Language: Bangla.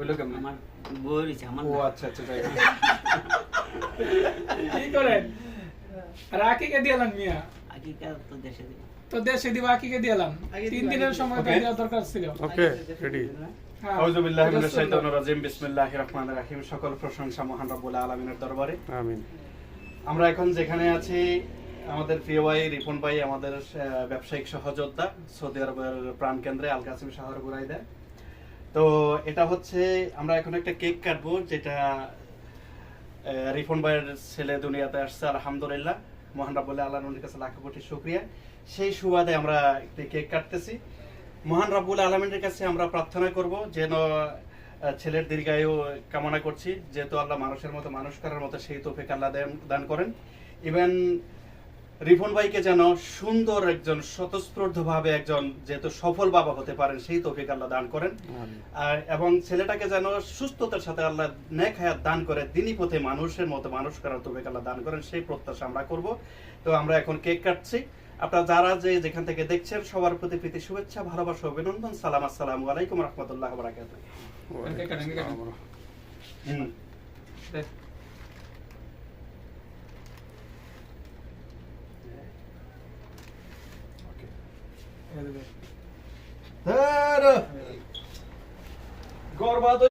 হইলো কেমন? আমার বই রয়েছে আমার ও না। আচ্ছা আচ্ছা যাই হোক। কি করেন? আর আকিকে দিলাম মিয়া। আকিকা তো দেশে দিব। তো দেশে দিব আকিকে দিলাম। 3 দিনের সময় তো Okay. দেওয়া দরকার ছিল। ওকে রেডি হ্যাঁ। আউযু বিল্লাহি মিনাশ শাইতানির রাজিম বিসমিল্লাহির রহমানির রহিম সকল প্রশংসা মহান রব্বুল আলামিনের দরবারে। আমিন। আমরা এখন যেখানে আছি আমাদের প্রিয় ভাই রিপন ভাই আমাদের ব্যবসায়িক সহযোদ্ধা সৌদি আরবের প্রাণকেন্দ্রে আল কাসিম শহর বুরাইদা। তো এটা হচ্ছে আমরা এখন একটা কেক কাটবো যেটা রিপন ভাইয়ের ছেলে দুনিয়াতে আসছে আলহামদুলিল্লাহ মহান রাব্বুল আলামিনের কাছে লাখ কোটি শুকরিয়া। সেই সুবাদে আমরা একটি কেক কাটতেছি। মহান রাব্বুল আলামিনের কাছে আমরা প্রার্থনা করব যেন ছেলের দীর্ঘায়ু কামনা করছি, যেহেতু আল্লাহ মানুষের মতো মানুষ করার মতো সেই তৌফিক আল্লাহ দান করেন। ইভেন রিপন ভাইকে যেন সুন্দর একজন স্বতঃস্ফূর্তভাবে একজন যেহেতু সফল বাবা হতে পারেন সেই তৌফিক আল্লাহ দান করেন। এবং ছেলেটাকে যেন সুস্থতার সাথে আল্লাহ নেক হায়াত দান করে দিনী পথে মানুষের মতো মানুষ করার তৌফিক আল্লাহ দান করেন সেই প্রত্যাশা আমরা করব। তো আমরা এখন কেক কাটছি। আপনারা যারা যেখান থেকে দেখছেন সবার প্রতি প্রীতি শুভেচ্ছা ভালোবাসা অভিনন্দন। সালাম আসসালামু আলাইকুম রহমতুল্লাহ বারাকাতুহু। হুম। এই দেবে। Happy